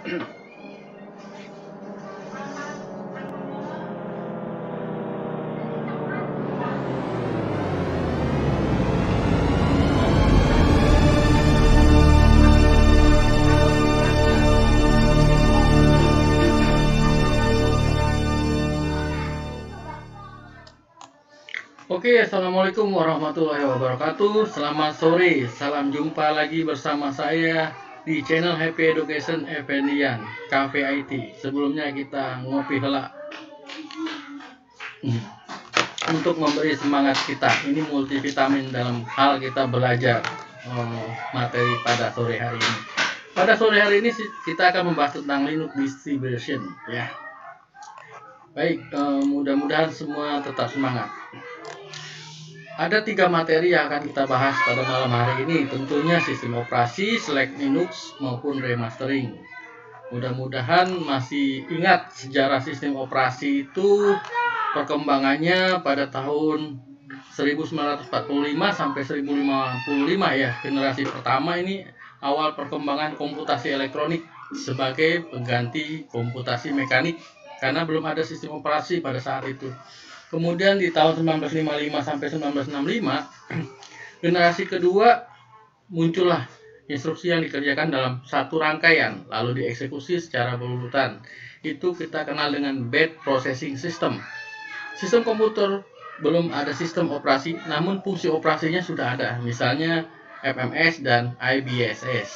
Oke, assalamualaikum warahmatullahi wabarakatuh. Selamat sore, salam jumpa lagi bersama saya di channel Happy Education Evendian KVIT. Sebelumnya kita ngopi hela untuk memberi semangat kita. Ini multivitamin dalam hal kita belajar materi pada sore hari ini. Pada sore hari ini kita akan membahas tentang Linux distribution, ya. Baik, mudah-mudahan semua tetap semangat. Ada 3 materi yang akan kita bahas pada malam hari ini, tentunya sistem operasi, select Linux, maupun remastering. Mudah-mudahan masih ingat sejarah sistem operasi itu perkembangannya pada tahun 1945 sampai 1055 ya. Generasi pertama ini awal perkembangan komputasi elektronik sebagai pengganti komputasi mekanik karena belum ada sistem operasi pada saat itu. Kemudian di tahun 1955 sampai 1965, generasi kedua muncullah instruksi yang dikerjakan dalam satu rangkaian, lalu dieksekusi secara berurutan. Itu kita kenal dengan batch processing system. Sistem komputer belum ada sistem operasi, namun fungsi operasinya sudah ada, misalnya FMS dan IBSS.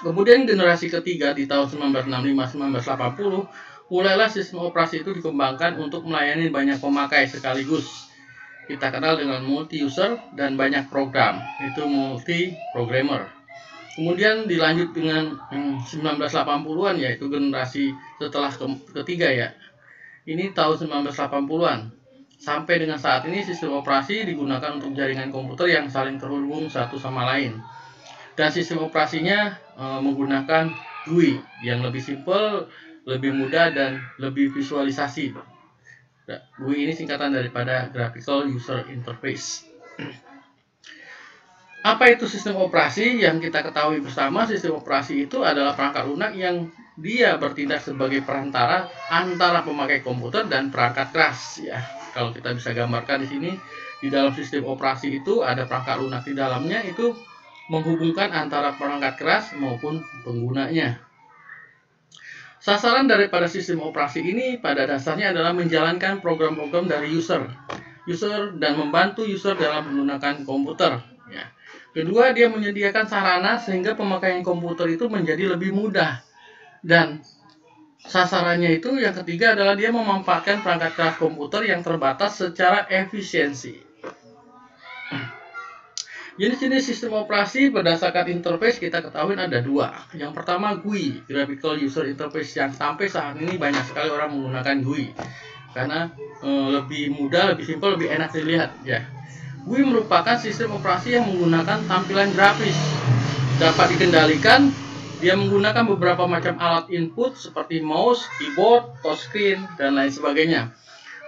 Kemudian generasi ketiga di tahun 1965-1980, mulailah sistem operasi itu dikembangkan untuk melayani banyak pemakai sekaligus. Kita kenal dengan multi-user dan banyak program, itu multi-programmer. Kemudian dilanjut dengan 1980-an, yaitu generasi setelah ketiga ya. Ini tahun 1980-an. Sampai dengan saat ini sistem operasi digunakan untuk jaringan komputer yang saling terhubung satu sama lain. Dan sistem operasinya menggunakan GUI yang lebih simpel, lebih mudah, dan lebih visualisasi. GUI ini singkatan daripada Graphical User Interface. Apa itu sistem operasi? Yang kita ketahui bersama, sistem operasi itu adalah perangkat lunak yang dia bertindak sebagai perantara antara pemakai komputer dan perangkat keras ya. Kalau kita bisa gambarkan di sini, di dalam sistem operasi itu ada perangkat lunak di dalamnya, itu menghubungkan antara perangkat keras maupun penggunanya. Sasaran daripada sistem operasi ini pada dasarnya adalah menjalankan program-program dari user dan membantu user dalam menggunakan komputer. Ya. Kedua, dia menyediakan sarana sehingga pemakaian komputer itu menjadi lebih mudah. Dan sasarannya itu yang ketiga adalah dia memanfaatkan perangkat keras komputer yang terbatas secara efisiensi. Jenis-jenis sistem operasi berdasarkan interface kita ketahui ada 2. Yang pertama GUI, Graphical User Interface, yang sampai saat ini banyak sekali orang menggunakan GUI karena lebih mudah, lebih simpel, lebih enak dilihat ya. GUI merupakan sistem operasi yang menggunakan tampilan grafis, dapat dikendalikan. Dia menggunakan beberapa macam alat input seperti mouse, keyboard, touchscreen, dan lain sebagainya.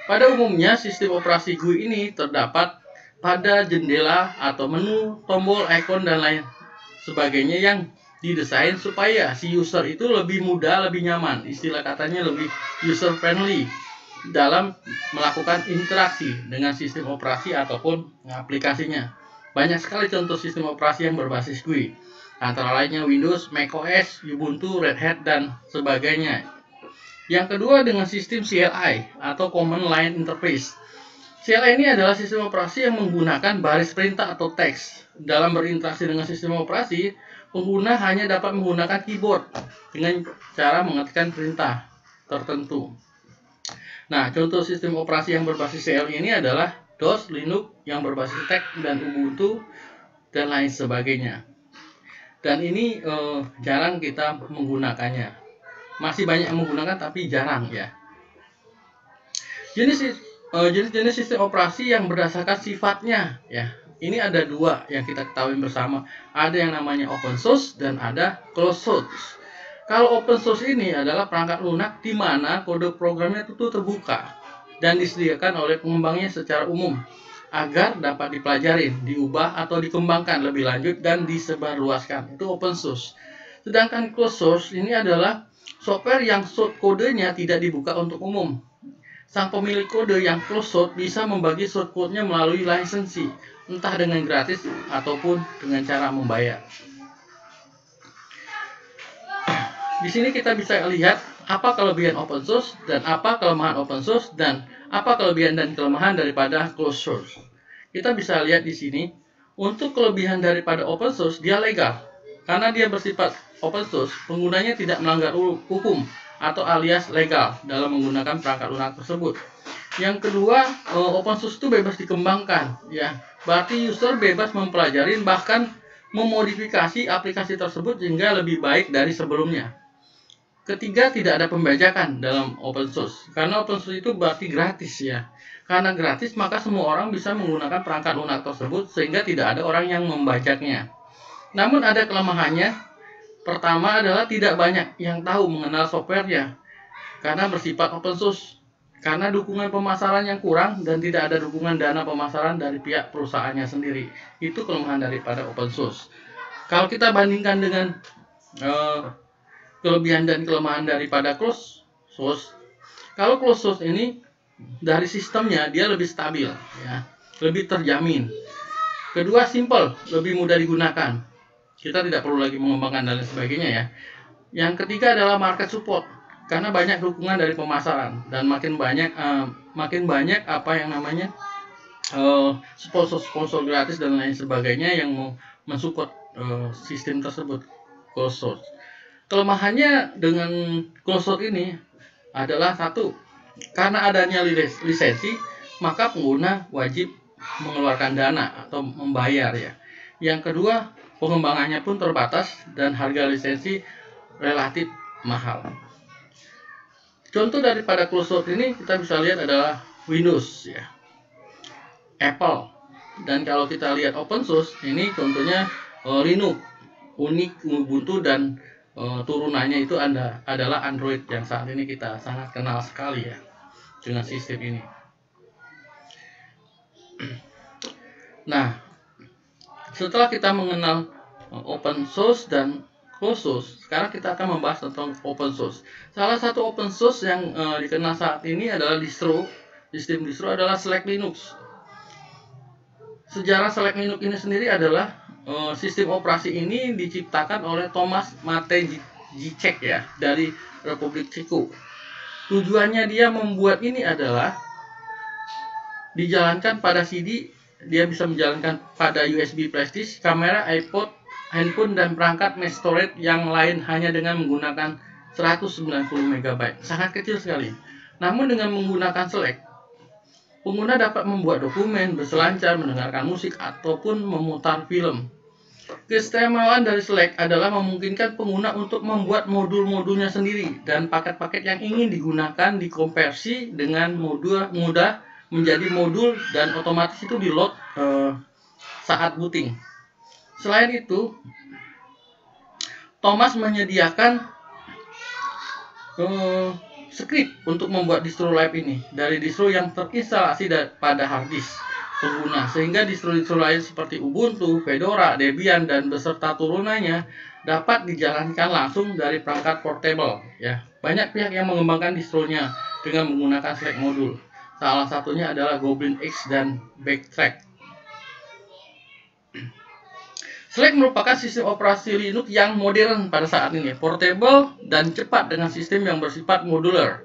Pada umumnya sistem operasi GUI ini terdapat pada jendela atau menu, tombol, icon, dan lain sebagainya yang didesain supaya si user itu lebih mudah, lebih nyaman. Istilah katanya lebih user friendly dalam melakukan interaksi dengan sistem operasi ataupun aplikasinya. Banyak sekali contoh sistem operasi yang berbasis GUI, antara lainnya Windows, macOS, Ubuntu, Red Hat, dan sebagainya. Yang kedua dengan sistem CLI atau Command Line Interface. CLI ini adalah sistem operasi yang menggunakan baris perintah atau teks. Dalam berinteraksi dengan sistem operasi, pengguna hanya dapat menggunakan keyboard dengan cara mengetikkan perintah tertentu. Nah, contoh sistem operasi yang berbasis CLI ini adalah DOS, Linux yang berbasis teks, dan Ubuntu, dan lain sebagainya. Dan ini jarang kita menggunakannya. Masih banyak yang menggunakan tapi jarang ya. Jenis-jenis sistem operasi yang berdasarkan sifatnya ya. Ini ada 2 yang kita ketahui bersama. Ada yang namanya open source dan ada closed source. Kalau open source ini adalah perangkat lunak di mana kode programnya itu terbuka dan disediakan oleh pengembangnya secara umum agar dapat dipelajari, diubah atau dikembangkan lebih lanjut dan disebarluaskan. Itu open source. Sedangkan closed source ini adalah software yang source kodenya tidak dibuka untuk umum. Sang pemilik kode yang closed source bisa membagi source code-nya melalui lisensi, entah dengan gratis ataupun dengan cara membayar. Di sini kita bisa lihat apa kelebihan open source dan apa kelemahan open source dan apa kelebihan dan kelemahan daripada closed source. Kita bisa lihat di sini, untuk kelebihan daripada open source dia legal. Karena dia bersifat open source, penggunanya tidak melanggar hukum atau alias legal dalam menggunakan perangkat lunak tersebut. Yang kedua, open source itu bebas dikembangkan, ya. Berarti user bebas mempelajari bahkan memodifikasi aplikasi tersebut hingga lebih baik dari sebelumnya. Ketiga, tidak ada pembajakan dalam open source. Karena open source itu berarti gratis, ya. Karena gratis, maka semua orang bisa menggunakan perangkat lunak tersebut sehingga tidak ada orang yang membajaknya. Namun ada kelemahannya. Pertama adalah tidak banyak yang tahu mengenal softwarenya karena bersifat open source. Karena dukungan pemasaran yang kurang dan tidak ada dukungan dana pemasaran dari pihak perusahaannya sendiri. Itu kelemahan daripada open source. Kalau kita bandingkan dengan kelebihan dan kelemahan daripada closed source, kalau closed source ini dari sistemnya dia lebih stabil, ya, lebih terjamin. Kedua, simple, lebih mudah digunakan. Kita tidak perlu lagi mengembangkan dan lain sebagainya, ya. Yang ketiga adalah market support, karena banyak dukungan dari pemasaran dan makin banyak apa yang namanya sponsor gratis dan lain sebagainya yang mau mensupport sistem tersebut, closed source. Kelemahannya dengan closed source ini adalah satu, karena adanya lisensi maka pengguna wajib mengeluarkan dana atau membayar, ya. Yang kedua, pengembangannya pun terbatas dan harga lisensi relatif mahal. Contoh daripada closed source ini kita bisa lihat adalah Windows, ya, Apple. Dan kalau kita lihat open source ini contohnya Linux, Ubuntu dan turunannya itu adalah Android yang saat ini kita sangat kenal sekali, ya, dengan sistem ini. Nah, setelah kita mengenal open source dan closed source, sekarang kita akan membahas tentang open source. Salah satu open source yang dikenal saat ini adalah sistem distro adalah Slack Linux. Sejarah Slack Linux ini sendiri adalah sistem operasi ini diciptakan oleh Thomas Matejicek, ya, dari Republik Ceko. Tujuannya dia membuat ini adalah dijalankan pada CD, dia bisa menjalankan pada USB flash disk, kamera, iPod, handphone, dan perangkat mass storage yang lain hanya dengan menggunakan 190 MB. Sangat kecil sekali. Namun dengan menggunakan Slack, pengguna dapat membuat dokumen, berselancar, mendengarkan musik, ataupun memutar film. Keistimewaan dari Slack adalah memungkinkan pengguna untuk membuat modul-modulnya sendiri dan paket-paket yang ingin digunakan dikonversi dengan mudah menjadi modul dan otomatis itu di-load saat booting. Selain itu, Thomas menyediakan script untuk membuat distro live ini dari distro yang terinstalasi pada hard disk pengguna, sehingga distro-distro lain seperti Ubuntu, Fedora, Debian, dan beserta turunannya dapat dijalankan langsung dari perangkat portable, ya. Banyak pihak yang mengembangkan distronya dengan menggunakan Slack modul. Salah satunya adalah Goblin X dan Backtrack. Slack merupakan sistem operasi Linux yang modern pada saat ini, portable dan cepat dengan sistem yang bersifat modular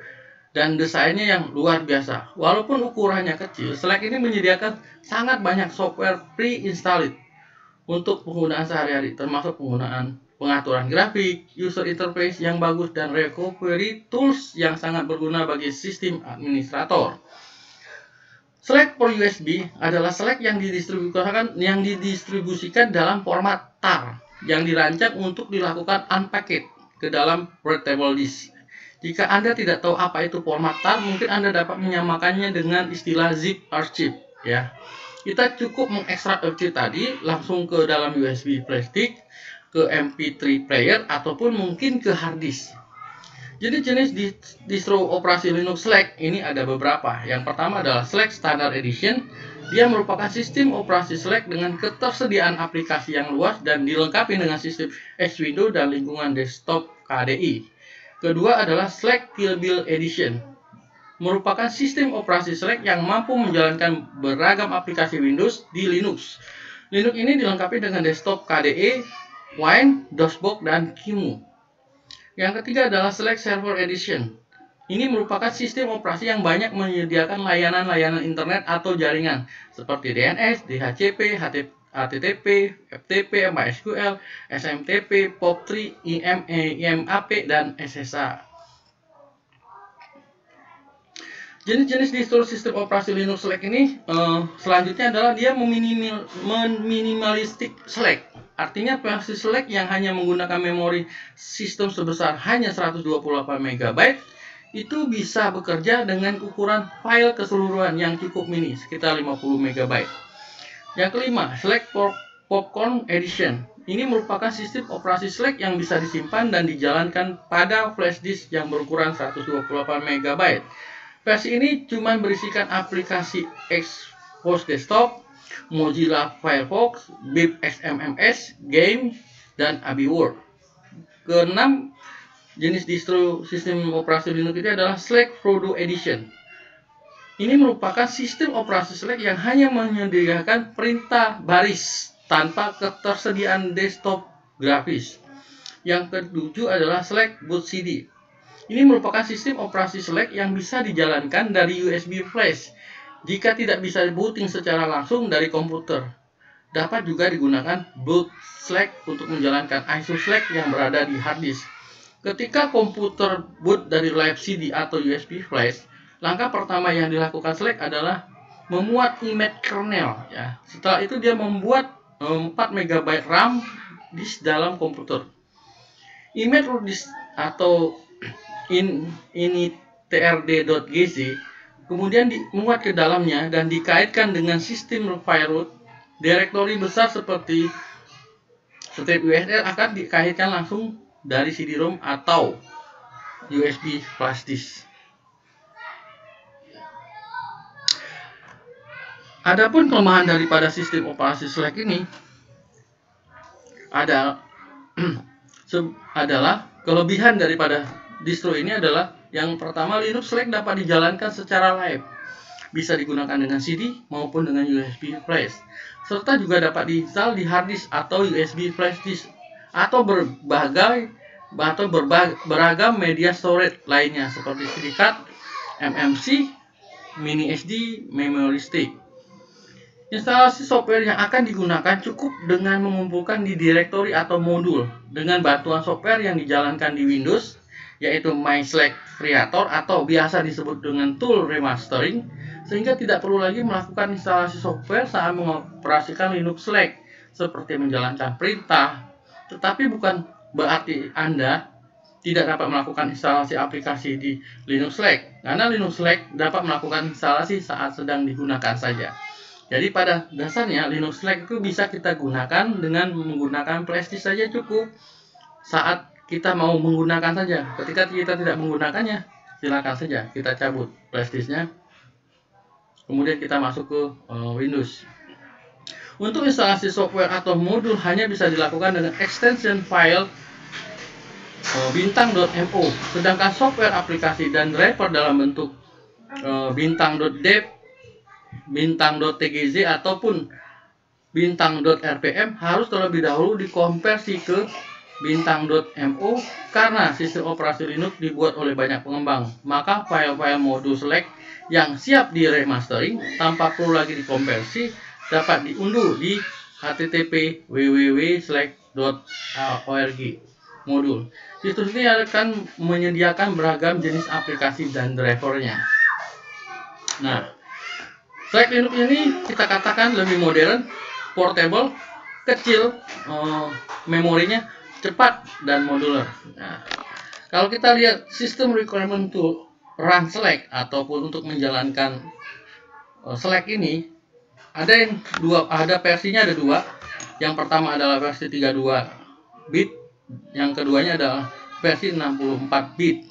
dan desainnya yang luar biasa. Walaupun ukurannya kecil, Slack ini menyediakan sangat banyak software pre-installed untuk penggunaan sehari-hari, termasuk pengaturan grafik, user interface yang bagus, dan recovery tools yang sangat berguna bagi sistem administrator. Slack for USB adalah Slack yang didistribusikan dalam format TAR yang dirancang untuk dilakukan unpacked ke dalam portable disk. Jika Anda tidak tahu apa itu format TAR, mungkin Anda dapat menyamakannya dengan istilah zip archive, ya. Kita cukup mengekstrak archive tadi langsung ke dalam USB flash disk, ke MP3 player, ataupun mungkin ke hard disk. Jadi jenis distro operasi Linux Slack ini ada beberapa. Yang pertama adalah Slack Standard Edition, Dia merupakan sistem operasi Slack dengan ketersediaan aplikasi yang luas dan dilengkapi dengan sistem X Window dan lingkungan desktop KDE. Kedua adalah Slack Kill Bill Edition, merupakan sistem operasi Slack yang mampu menjalankan beragam aplikasi Windows di Linux. Linux ini dilengkapi dengan desktop KDE, Wine, DOSBox, dan QEMU. Yang ketiga adalah Slack Server Edition. Ini merupakan sistem operasi yang banyak menyediakan layanan-layanan internet atau jaringan seperti DNS, DHCP, HTTP, FTP, MySQL, SMTP, POP3, IMAP, dan SSH. Jenis-jenis distro sistem operasi Linux Slack ini selanjutnya adalah dia meminimalistik Slack. Artinya versi Slack yang hanya menggunakan memori sistem sebesar hanya 128 MB itu bisa bekerja dengan ukuran file keseluruhan yang cukup mini, sekitar 50 MB. Yang kelima, Slack Popcorn Edition. Ini merupakan sistem operasi Slack yang bisa disimpan dan dijalankan pada flash disk yang berukuran 128 MB. Versi ini cuma berisikan aplikasi Xcode Desktop, Mozilla Firefox, Bip XMMS, Game, dan Abi Word. Keenam, jenis distro sistem operasi Linux ini adalah Slack Frodo Edition. Ini merupakan sistem operasi Slack yang hanya menyediakan perintah baris tanpa ketersediaan desktop grafis. Yang ketujuh adalah Slack Boot CD. Ini merupakan sistem operasi Slack yang bisa dijalankan dari USB flash jika tidak bisa booting secara langsung dari komputer. Dapat juga digunakan boot Slack untuk menjalankan ISO Slack yang berada di hard disk. Ketika komputer boot dari live CD atau USB flash, langkah pertama yang dilakukan Slack adalah memuat image kernel. Ya. Setelah itu dia membuat 4 MB RAM disk dalam komputer. Image disk atau initrd.gz kemudian dimuat ke dalamnya dan dikaitkan dengan sistem firewall. Direktori besar seperti setiap USR akan dikaitkan langsung dari CD-ROM atau USB flash disk. Adapun kelemahan daripada sistem operasi Slack ini adalah kelebihan daripada distro ini adalah yang pertama, Linux Slack dapat dijalankan secara live, bisa digunakan dengan CD maupun dengan USB flash, serta juga dapat diinstal di hard disk atau USB flash disk atau beragam media storage lainnya seperti SD card, MMC, mini SD, memory stick. Instalasi software yang akan digunakan cukup dengan mengumpulkan di direktori atau modul dengan bantuan software yang dijalankan di Windows, yaitu MySlack Creator atau biasa disebut dengan tool remastering, sehingga tidak perlu lagi melakukan instalasi software saat mengoperasikan Linux Slack seperti menjalankan perintah. Tetapi bukan berarti Anda tidak dapat melakukan instalasi aplikasi di Linux Slack, karena Linux Slack dapat melakukan instalasi saat sedang digunakan saja. Jadi pada dasarnya Linux Slack itu bisa kita gunakan dengan menggunakan flashdisk saja cukup. Saat kita mau menggunakan saja. Ketika kita tidak menggunakannya, silakan saja kita cabut flashdisknya. Kemudian kita masuk ke Windows. Untuk instalasi software atau modul hanya bisa dilakukan dengan extension file bintang.mo. Sedangkan software aplikasi dan driver dalam bentuk bintang.dev, bintang.tgz ataupun bintang.rpm harus terlebih dahulu dikonversi ke bintang.mo karena sistem operasi Linux dibuat oleh banyak pengembang. Maka file-file modul Slack yang siap di remastering tanpa perlu lagi dikonversi dapat diunduh di http www.slack.org modul. Situs ini akan menyediakan beragam jenis aplikasi dan drivernya. Nah, Slack Linux ini kita katakan lebih modern, portable, kecil, memorinya cepat dan modular. Nah, kalau kita lihat sistem requirement to run Slack ataupun untuk menjalankan Slack ini ada versinya ada dua. Yang pertama adalah versi 32 bit, yang keduanya adalah versi 64 bit.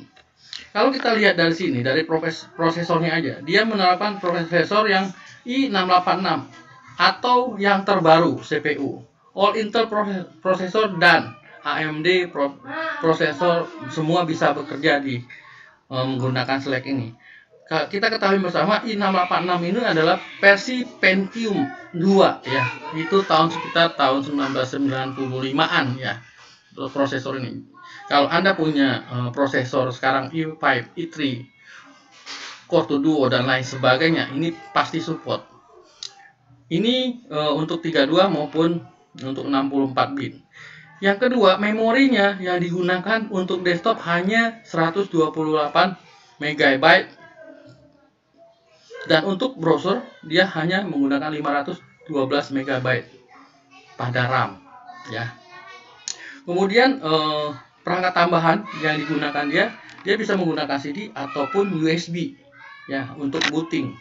Kalau kita lihat dari sini, dari prosesornya aja, dia menerapkan prosesor yang i686 atau yang terbaru CPU, All Intel prosesor dan AMD prosesor semua bisa bekerja di menggunakan Slack ini. Kita ketahui bersama i686 ini adalah versi Pentium 2 ya. Itu sekitar tahun 1995-an ya. Prosesor ini. Kalau Anda punya prosesor sekarang i5, i3, Core 2 Duo dan lain sebagainya, ini pasti support. Ini untuk 32 maupun untuk 64 bit. Yang kedua, memorinya yang digunakan untuk desktop hanya 128 MB dan untuk browser dia hanya menggunakan 512 MB pada RAM ya. Kemudian perangkat tambahan yang digunakan dia bisa menggunakan CD ataupun USB ya untuk booting.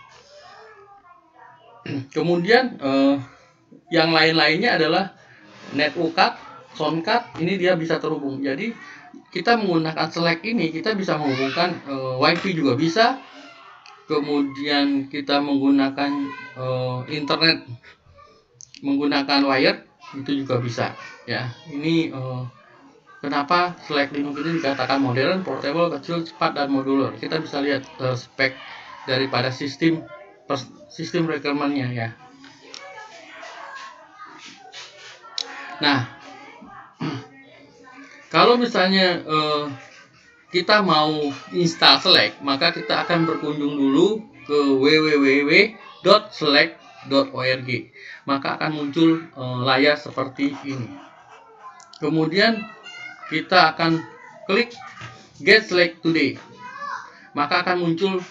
Kemudian yang lain-lainnya adalah network card, sound card, ini dia bisa terhubung. Jadi kita menggunakan Slack ini kita bisa menghubungkan WiFi juga bisa. Kemudian kita menggunakan internet menggunakan wire itu juga bisa ya. Ini kenapa Slack Linux ini dikatakan modern, portable, kecil, cepat, dan modular. Kita bisa lihat spek daripada sistem requirement-nya ya. Nah, kalau misalnya kita mau install Slack, maka kita akan berkunjung dulu ke www.slack.org. Maka akan muncul layar seperti ini. Kemudian kita akan klik Get Slack Today. Maka akan muncul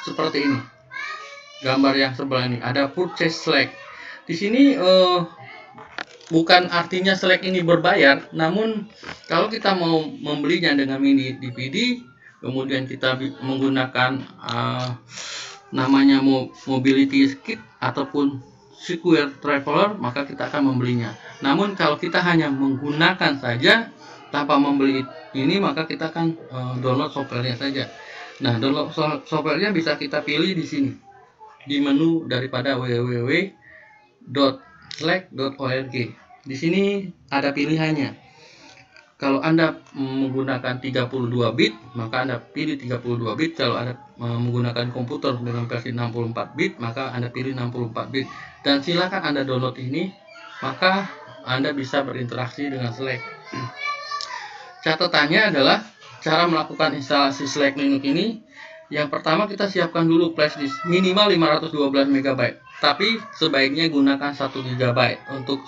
seperti ini. Gambar yang sebelah ini ada Purchase Slack. Di sini bukan artinya Slack ini berbayar, namun kalau kita mau membelinya dengan mini DVD, kemudian kita menggunakan namanya Mobility Kit ataupun Secure Traveler, maka kita akan membelinya. Namun kalau kita hanya menggunakan saja tanpa membeli ini, maka kita akan download softwarenya saja. Nah, download softwarenya bisa kita pilih di sini di menu daripada www.slack.org. Di sini ada pilihannya. Kalau Anda menggunakan 32 bit, maka Anda pilih 32 bit. Kalau Anda menggunakan komputer dengan versi 64 bit, maka Anda pilih 64 bit. Dan silakan Anda download ini, maka Anda bisa berinteraksi dengan Slack. Catatannya adalah cara melakukan instalasi Slack Linux ini. Yang pertama, kita siapkan dulu flash disk minimal 512 MB, tapi sebaiknya gunakan 1 GB untuk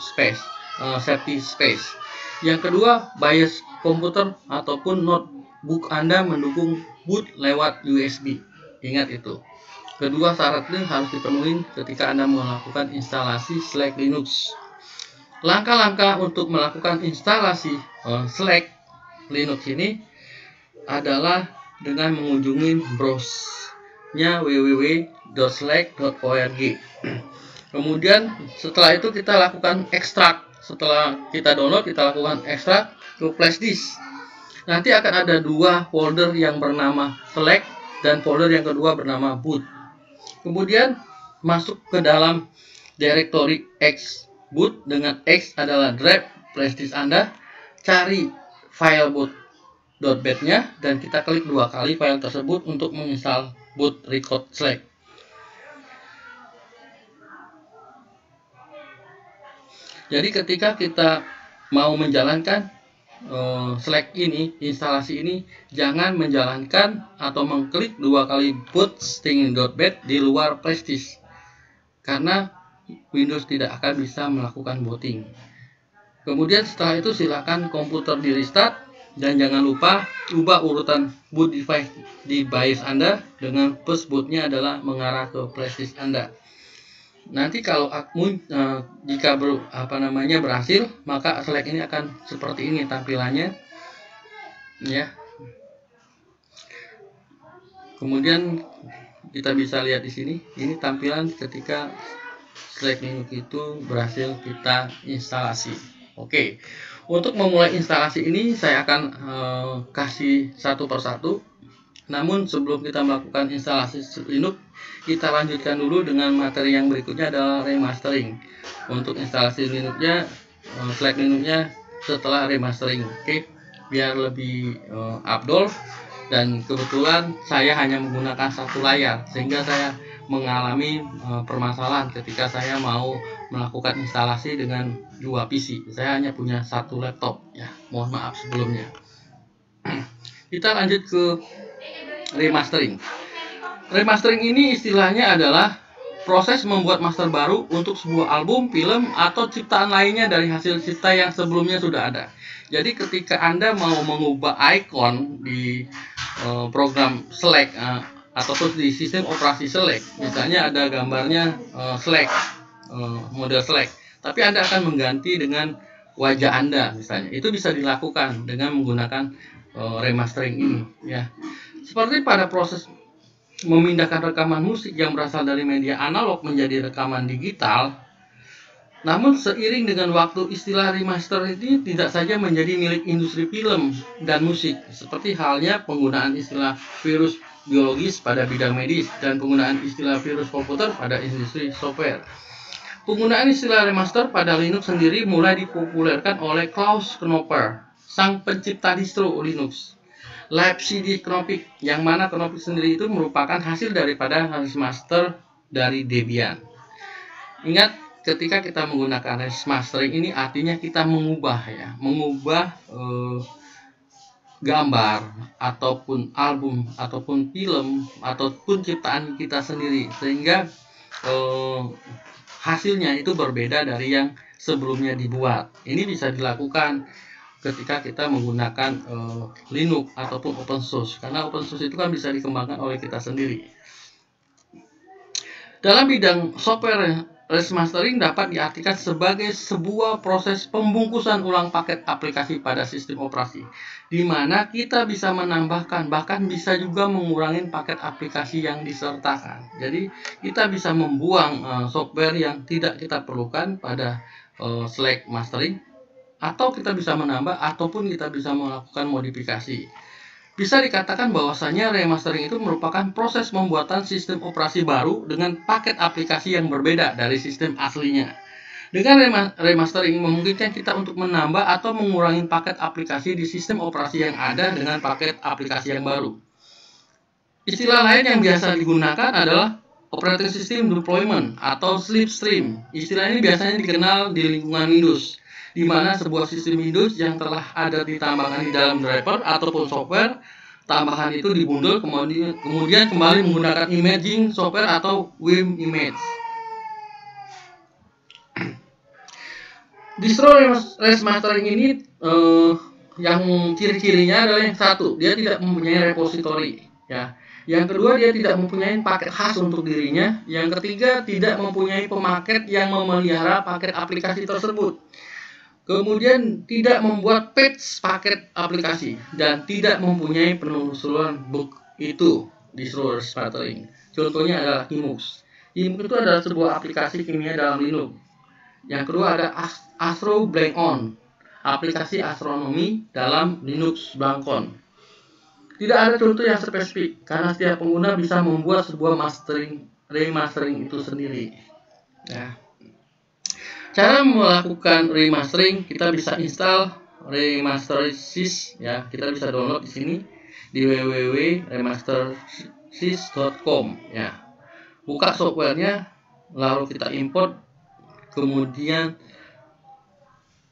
safety space. Yang kedua, BIOS komputer ataupun notebook Anda mendukung boot lewat USB. Ingat itu. Kedua syarat ini harus dipenuhi ketika Anda melakukan instalasi Slack Linux. Langkah-langkah untuk melakukan instalasi Slack Linux ini adalah dengan mengunjungi browsernya www.slack.org. Kemudian setelah itu kita lakukan ekstrak. Setelah kita download, kita lakukan ekstrak ke flash disk. Nanti akan ada dua folder yang bernama Slack dan folder yang kedua bernama boot. Kemudian masuk ke dalam directory X boot, dengan X adalah drive flash disk Anda, cari file boot.bat-nya dan kita klik 2 kali file tersebut untuk menginstal boot record Slack. Jadi ketika kita mau menjalankan Slack ini, instalasi ini, jangan menjalankan atau mengklik 2 kali boot sting.bat di luar flash disk, karena Windows tidak akan bisa melakukan booting. Kemudian setelah itu silakan komputer di restart dan jangan lupa ubah urutan boot device di BIOS Anda dengan first bootnya adalah mengarah ke flash disk Anda. Nanti kalau jika berhasil, maka Slack ini akan seperti ini tampilannya ya. Kemudian kita bisa lihat di sini, ini tampilan ketika Slack Linux itu berhasil kita instalasi. Oke, untuk memulai instalasi ini saya akan kasih satu persatu. Namun sebelum kita melakukan instalasi Linux, kita lanjutkan dulu dengan materi yang berikutnya adalah remastering. Untuk instalasi Linuxnya, Slack Linuxnya setelah remastering, oke, biar lebih afdol. Dan kebetulan saya hanya menggunakan satu layar, sehingga saya mengalami permasalahan ketika saya mau melakukan instalasi dengan 2 PC. Saya hanya punya satu laptop, ya. Mohon maaf sebelumnya. Kita lanjut ke remastering. Remastering ini istilahnya adalah proses membuat master baru untuk sebuah album, film, atau ciptaan lainnya dari hasil cipta yang sebelumnya sudah ada. Jadi ketika Anda mau mengubah icon di program Slack ataupun di sistem operasi Slack, misalnya ada gambarnya Slack, model Slack, tapi Anda akan mengganti dengan wajah Anda misalnya, itu bisa dilakukan dengan menggunakan remastering ini, ya. Seperti pada proses memindahkan rekaman musik yang berasal dari media analog menjadi rekaman digital. Namun seiring dengan waktu, istilah remaster ini tidak saja menjadi milik industri film dan musik, seperti halnya penggunaan istilah virus biologis pada bidang medis dan penggunaan istilah virus komputer pada industri software. Penggunaan istilah remaster pada Linux sendiri mulai dipopulerkan oleh Klaus Knopper, sang pencipta distro Linux, Live CD Knoppix, yang mana Knoppix sendiri itu merupakan hasil daripada remaster dari Debian. Ingat, ketika kita menggunakan remastering ini artinya kita mengubah, ya, mengubah gambar ataupun album ataupun film ataupun ciptaan kita sendiri, sehingga hasilnya itu berbeda dari yang sebelumnya dibuat. Ini bisa dilakukan ketika kita menggunakan Linux ataupun open source, karena open source itu kan bisa dikembangkan oleh kita sendiri. Dalam bidang software, remastering dapat diartikan sebagai sebuah proses pembungkusan ulang paket aplikasi pada sistem operasi, di mana kita bisa menambahkan, bahkan bisa juga mengurangi paket aplikasi yang disertakan. Jadi kita bisa membuang software yang tidak kita perlukan pada Slack mastering, atau kita bisa menambah ataupun kita bisa melakukan modifikasi. Bisa dikatakan bahwasanya remastering itu merupakan proses pembuatan sistem operasi baru dengan paket aplikasi yang berbeda dari sistem aslinya. Dengan remastering memungkinkan kita untuk menambah atau mengurangi paket aplikasi di sistem operasi yang ada dengan paket aplikasi yang baru. Istilah lain yang biasa digunakan adalah operating system deployment atau slipstream. Istilah ini biasanya dikenal di lingkungan Windows, di mana sebuah sistem Windows yang telah ada ditambahkan di dalam driver ataupun software tambahan itu dibundel, kemudian kembali menggunakan imaging software atau WIM image. Distro remastering ini yang ciri-cirinya adalah yang satu, dia tidak mempunyai repository, ya. Yang kedua, dia tidak mempunyai paket khas untuk dirinya. Yang ketiga, tidak mempunyai pemaket yang memelihara paket aplikasi tersebut. Kemudian tidak membuat patch paket aplikasi dan tidak mempunyai penelusuran bug itu distro remastering. Contohnya adalah Emacs. Emacs itu adalah sebuah aplikasi kimia dalam Linux. Yang kedua ada Astro Blankon, aplikasi astronomi dalam Linux Blankon. Tidak ada contoh yang spesifik karena setiap pengguna bisa membuat sebuah remastering itu sendiri. Ya. Cara melakukan remastering, kita bisa install Remastersys, ya. Kita bisa download di sini di www.remastersys.com, ya. Buka softwarenya, lalu kita import, kemudian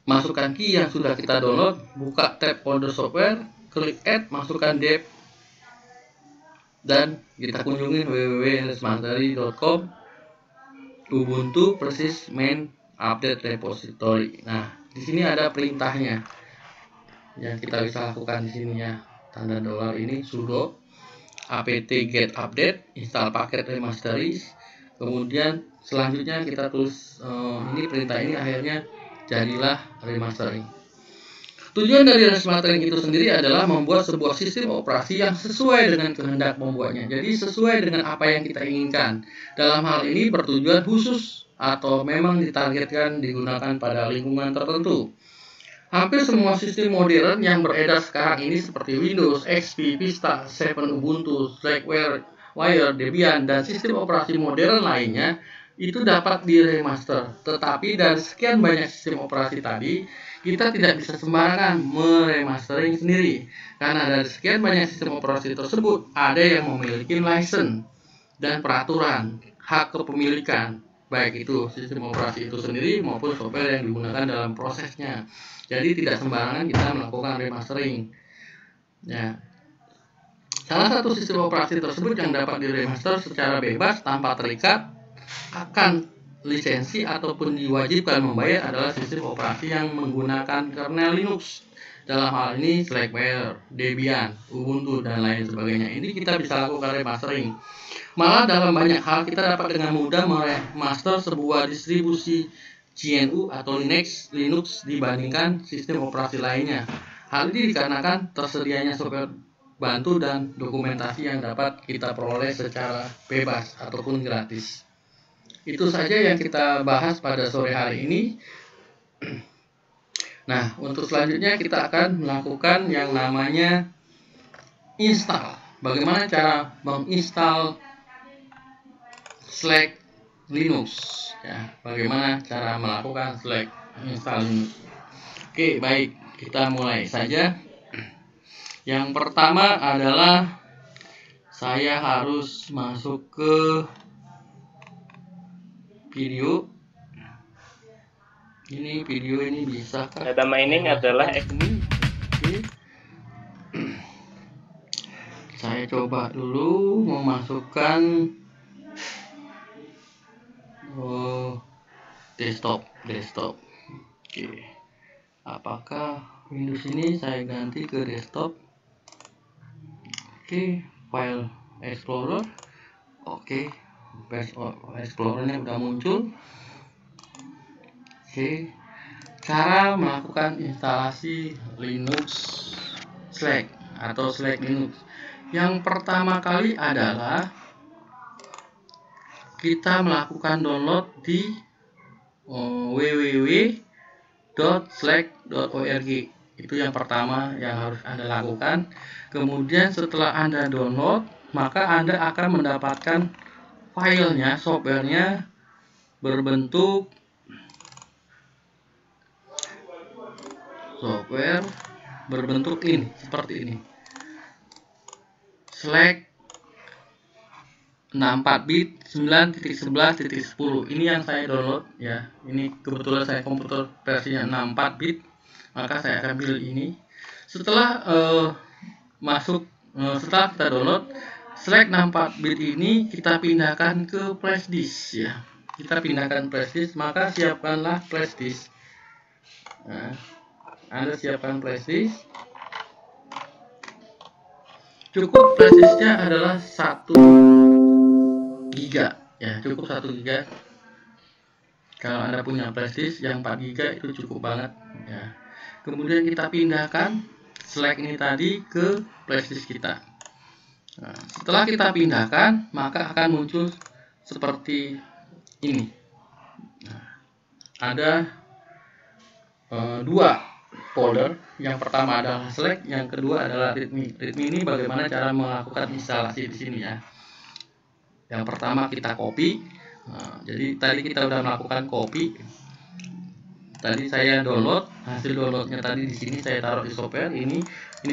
masukkan key yang sudah kita download, buka tab folder software, klik add, masukkan dev, dan kita kunjungi www.remastersys.com, Ubuntu persis main update repository. Nah, di sini ada perintahnya yang kita bisa lakukan di sini, ya. Tanda dolar ini sudo apt get update, install paket remastersys. Kemudian selanjutnya kita tulis ini perintah ini, akhirnya jadilah remastering. Tujuan dari remastering itu sendiri adalah membuat sebuah sistem operasi yang sesuai dengan kehendak pembuatnya. Jadi sesuai dengan apa yang kita inginkan. Dalam hal ini bertujuan khusus atau memang ditargetkan digunakan pada lingkungan tertentu. Hampir semua sistem modern yang beredar sekarang ini seperti Windows, XP, Vista, 7 Ubuntu, Slackware, Wire, Debian, dan sistem operasi modern lainnya itu dapat diremaster. Tetapi dari sekian banyak sistem operasi tadi, kita tidak bisa sembarangan meremastering sendiri. Karena dari sekian banyak sistem operasi tersebut, ada yang memiliki license dan peraturan hak kepemilikan, baik itu sistem operasi itu sendiri maupun software yang digunakan dalam prosesnya. Jadi tidak sembarangan kita melakukan remastering. Ya. Salah satu sistem operasi tersebut yang dapat diremaster secara bebas tanpa terikat akan lisensi ataupun diwajibkan membayar adalah sistem operasi yang menggunakan kernel Linux. Dalam hal ini Slackware, Debian, Ubuntu, dan lain sebagainya. Ini kita bisa lakukan remastering. Malah dalam banyak hal kita dapat dengan mudah meremaster sebuah distribusi GNU atau Linux dibandingkan sistem operasi lainnya. Hal ini dikarenakan tersedianya software bantu dan dokumentasi yang dapat kita peroleh secara bebas ataupun gratis. Itu saja yang kita bahas pada sore hari ini. Nah, untuk selanjutnya kita akan melakukan yang namanya install. Bagaimana cara menginstal Slack Linux? Ya, bagaimana cara melakukan Slack install Linux? Oke, baik, kita mulai saja. Yang pertama adalah saya harus masuk ke video. Ini video ini bisa kan? Data mining adalah ini. Oke. Saya coba dulu memasukkan desktop. Oke. Apakah Windows ini saya ganti ke desktop? Oke, file Explorer. Oke, file Explorernya udah muncul. Oke, cara melakukan instalasi Linux Slack atau Slack Linux. Yang pertama kali adalah kita melakukan download di www.slack.org. Itu yang pertama yang harus Anda lakukan. Kemudian setelah Anda download, maka Anda akan mendapatkan filenya, softwarenya berbentuk ini, seperti ini. Slack 64 bit 9.11.10. Ini yang saya download ya. Ini kebetulan saya komputer versinya 64 bit, maka saya akan pilih ini. Setelah setelah kita download Slack 64 bit ini, kita pindahkan ke flash disk ya. Kita pindahkan flash disk, maka siapkanlah flash disk. Nah, Anda siapkan flash disk. Cukup flash disknya adalah 1 giga ya, cukup 1 giga. Kalau Anda punya flash disk yang 4 giga itu cukup banget ya. Kemudian kita pindahkan Slack ini tadi ke flash disk kita. Nah, setelah kita pindahkan, maka akan muncul seperti ini. Nah, ada dua folder. Yang pertama adalah Slack, yang kedua adalah README. README ini bagaimana cara melakukan instalasi di sini ya. Yang pertama kita copy. Nah, jadi tadi kita sudah melakukan copy. Tadi saya download, hasil downloadnya tadi di sini saya taruh di software ini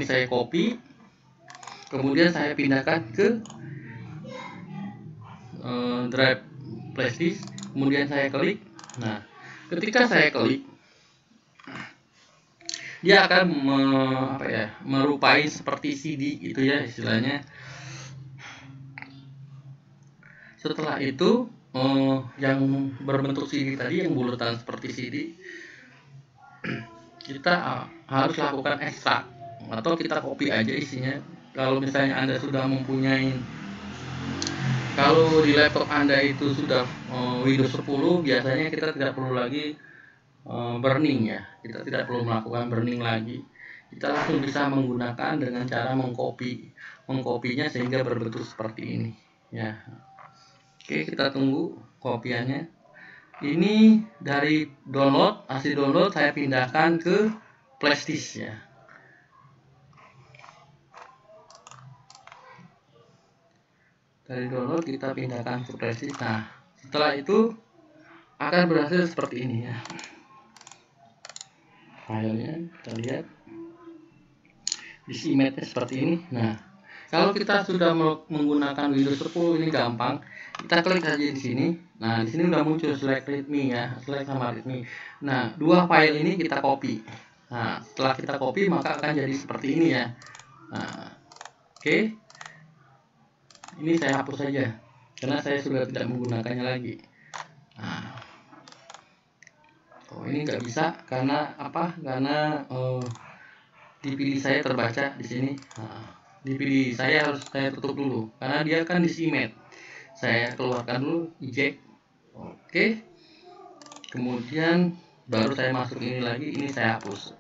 saya copy. Kemudian saya pindahkan ke drive flash disk. Kemudian saya klik. Nah, ketika saya klik, dia akan merupai seperti CD gitu ya istilahnya. Setelah itu yang berbentuk CD tadi, yang bulatan seperti CD, kita harus lakukan ekstrak atau kita copy aja isinya. Kalau misalnya Anda sudah mempunyai, kalau di laptop Anda itu sudah Windows 10, biasanya kita tidak perlu lagi burning ya, kita tidak perlu melakukan burning lagi. Kita langsung bisa menggunakan dengan cara mengkopinya sehingga berbentuk seperti ini ya. Oke, kita tunggu kopiannya. Ini dari download, hasil download saya pindahkan ke flash disk ya. Dari download kita pindahkan ke flash disk. Nah, setelah itu akan berhasil seperti ini ya. Filenya kita lihat, isi image-nya seperti ini. Nah, kalau kita sudah menggunakan Windows 10 ini gampang. Kita klik aja di sini. Nah, di sini udah muncul select readme ya, select sama readme. Nah, dua file ini kita copy. Nah, setelah kita copy maka akan jadi seperti ini ya. Nah, oke. Ini saya hapus saja karena saya sudah tidak menggunakannya lagi. Nah, ini nggak bisa karena apa? Karena DVD saya terbaca di sini. Nah, DVD saya harus saya tutup dulu karena dia kan di image. Saya keluarkan dulu, eject. Oke. Kemudian baru saya masuk ini lagi, ini saya hapus.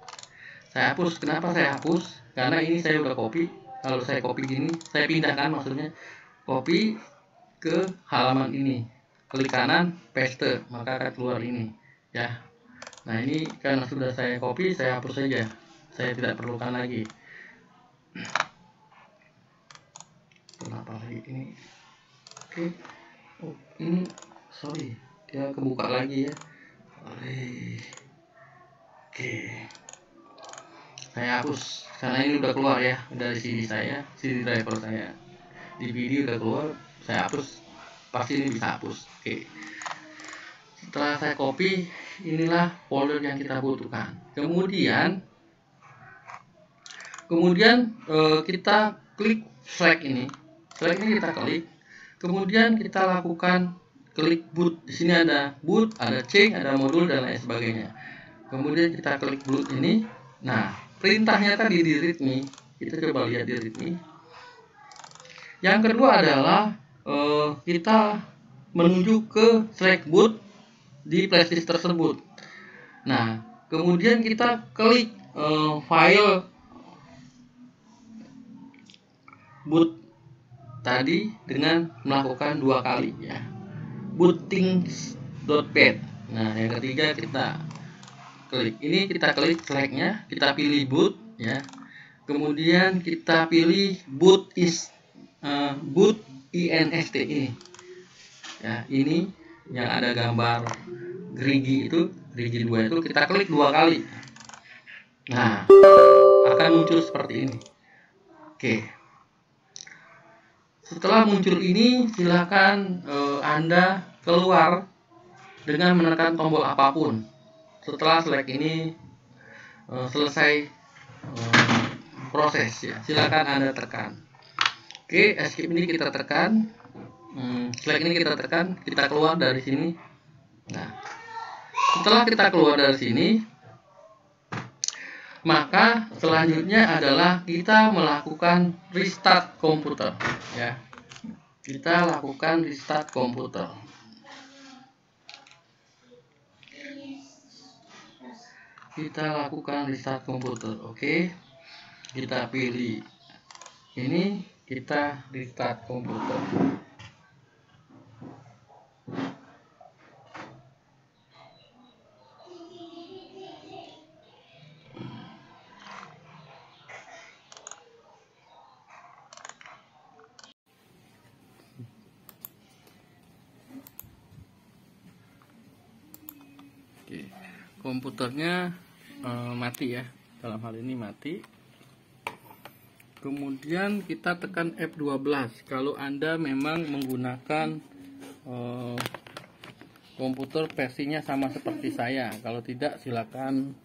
Saya hapus. Kenapa saya hapus? Karena ini saya udah copy. Kalau saya copy gini, saya pindahkan maksudnya. Copy ke halaman ini, klik kanan, paste, maka akan keluar ini ya. Nah, ini karena sudah saya copy, saya hapus saja, saya tidak perlukan lagi. Kenapa lagi ini? Oke. Oh, ini sorry, dia kebuka lagi ya. Oke, saya hapus karena ini udah keluar ya dari CD saya, CD driver saya. DVD udah keluar, saya hapus, pasti ini bisa hapus. Oke. Setelah saya copy, inilah folder yang kita butuhkan. Kemudian kita klik select ini kita klik. Kemudian kita lakukan klik boot. Di sini ada boot, ada change, ada modul dan lain sebagainya. Kemudian kita klik boot ini. Nah, perintahnya tadi di readme. Kita coba lihat di readme. Yang kedua adalah kita menuju ke select boot di flash disk tersebut. Nah, kemudian kita klik file boot tadi dengan melakukan 2 kali ya, booting.pad. Nah, yang ketiga kita klik ini, kita klik selectnya, kita pilih boot ya. Kemudian kita pilih boot inst ini ya, ini yang ada gambar gerigi itu, gerigi 2 itu kita klik 2 kali. Nah, akan muncul seperti ini. Oke. Setelah muncul ini, silakan Anda keluar dengan menekan tombol apapun. Setelah select ini selesai proses ya, silakan Anda tekan. Oke, escape ini kita tekan, select ini kita tekan, kita keluar dari sini. Nah, setelah kita keluar dari sini, maka selanjutnya adalah kita melakukan restart komputer ya. Kita lakukan restart komputer. Oke. Kita pilih ini, kita restart komputer. Oke, komputernya mati ya, dalam hal ini mati. Kemudian kita tekan F12 kalau Anda memang menggunakan komputer versinya sama seperti saya. Kalau tidak, silakan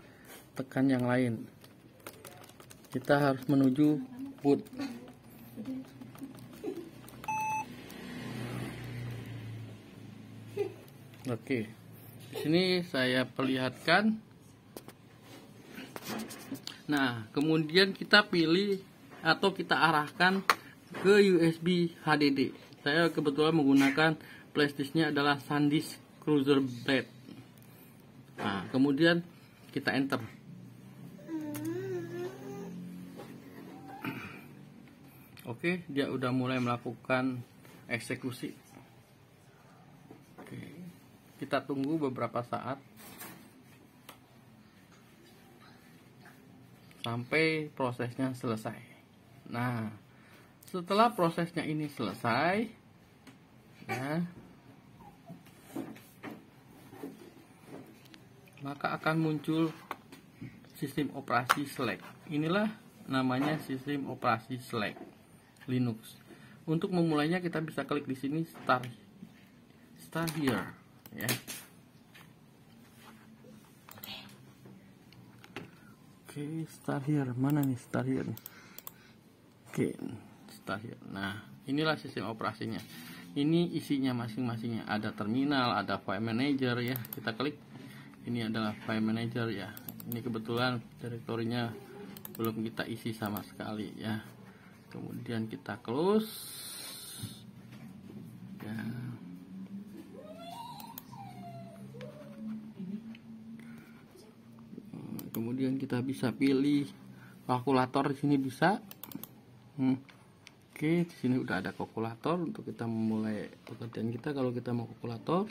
tekan yang lain. Kita harus menuju boot. Oke. Di sini saya perlihatkan. Nah, kemudian kita pilih atau kita arahkan ke USB HDD. Saya kebetulan menggunakan flash disknya adalah SanDisk Cruiser Blade. Nah, kemudian kita enter. Oke, dia udah mulai melakukan eksekusi. Oke. Kita tunggu beberapa saat. sampai prosesnya selesai. Nah, setelah prosesnya ini selesai, ya, maka akan muncul sistem operasi Slack. Inilah namanya sistem operasi Slack Linux. Untuk memulainya kita bisa klik di sini start here, ya. Oke, start here. Mana nih start here? Oke, start here. Nah, inilah sistem operasinya. Ini isinya masing-masingnya. Ada terminal, ada file manager, ya. Kita klik. Ini adalah file manager, ya. Ini kebetulan direktorinya belum kita isi sama sekali, ya. Kemudian kita close, ya. Kemudian kita bisa pilih kalkulator. Di sini bisa. Oke, di sini udah ada kalkulator untuk kita memulai pekerjaan kita kalau kita mau kalkulator.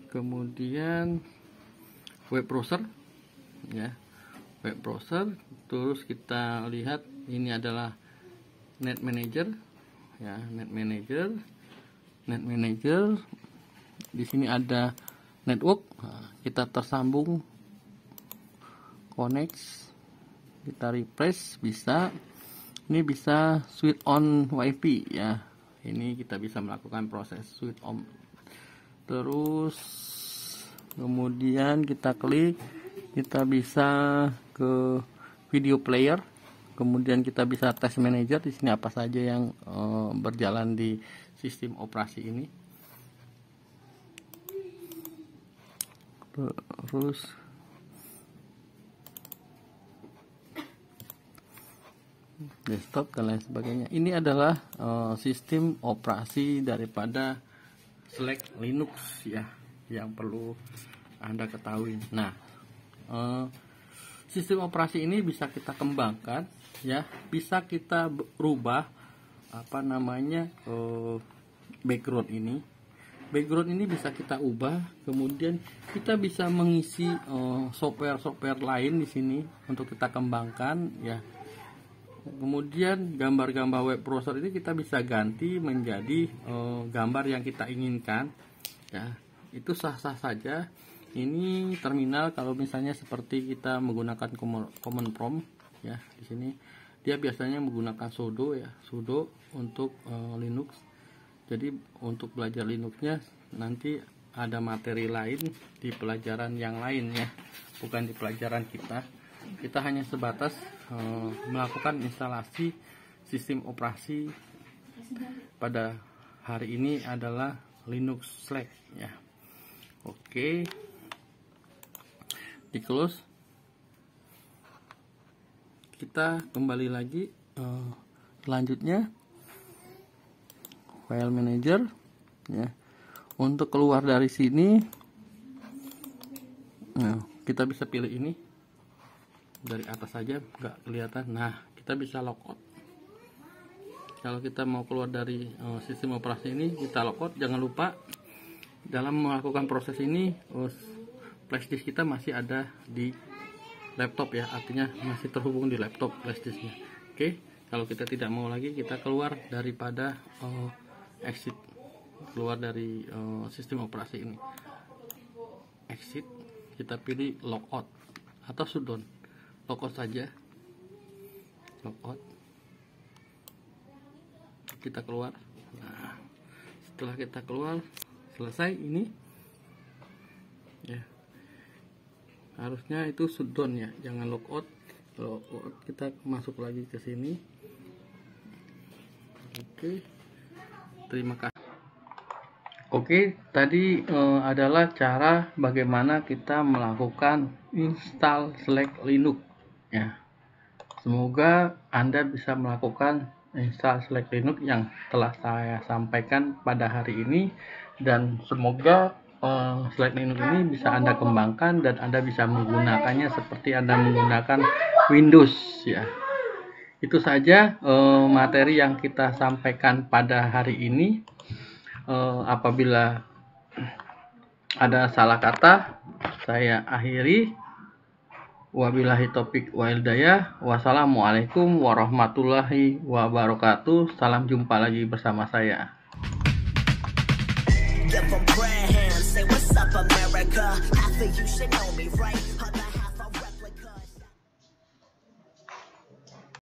Kemudian web browser, ya, web browser. Terus kita lihat ini adalah net manager, ya, net manager. Di sini ada network. Nah, kita tersambung, connect, kita refresh bisa. Ini bisa switch on wifi, ya. Ini kita bisa melakukan proses switch on. Terus kemudian kita klik, kita bisa ke video player. Kemudian kita bisa test manager. Di sini apa saja yang berjalan di sistem operasi ini. Terus desktop dan lain sebagainya. Ini adalah sistem operasi daripada Slack Linux, ya, yang perlu Anda ketahui. Nah, sistem operasi ini bisa kita kembangkan, ya, bisa kita rubah apa namanya background ini. Background ini bisa kita ubah, kemudian kita bisa mengisi software lain di sini untuk kita kembangkan, ya. Kemudian gambar-gambar web browser ini kita bisa ganti menjadi gambar yang kita inginkan, ya. Itu sah-sah saja. Ini terminal kalau misalnya seperti kita menggunakan command prompt, ya. Di sini dia biasanya menggunakan sudo, ya, sudo untuk Linux. Jadi untuk belajar Linuxnya nanti ada materi lain di pelajaran yang lain, ya, bukan di pelajaran kita. Kita hanya sebatas melakukan instalasi sistem operasi pada hari ini adalah Linux Slack, ya. Oke, di close. Kita kembali lagi, selanjutnya file manager, ya. Untuk keluar dari sini, nah, kita bisa pilih ini dari atas saja, nggak kelihatan. Nah, kita bisa logout. Kalau kita mau keluar dari sistem operasi ini, kita logout. Jangan lupa dalam melakukan proses ini flash disk kita masih ada di laptop, ya, artinya masih terhubung di laptop flash disknya. Oke, kalau kita tidak mau lagi, kita keluar daripada exit, keluar dari sistem operasi ini. Exit, kita pilih logout atau shutdown. Logout saja, logout. Kita keluar. Nah, setelah kita keluar, selesai ini, ya. Harusnya itu shutdown, ya, jangan logout. Logout, kita masuk lagi ke sini. Oke, terima kasih. Oke, tadi adalah cara bagaimana kita melakukan install Slack Linux, ya. Semoga Anda bisa melakukan install Slack Linux yang telah saya sampaikan pada hari ini, dan semoga Slack Linux ini bisa Anda kembangkan dan Anda bisa menggunakannya seperti Anda menggunakan Windows, ya. Itu saja materi yang kita sampaikan pada hari ini. Apabila ada salah kata, saya akhiri. Wabillahi taufiq wal hidayah. Wassalamualaikum warahmatullahi wabarakatuh. Salam jumpa lagi bersama saya. Give 'em prayer hands, say what's up America. Half of you should know me, right?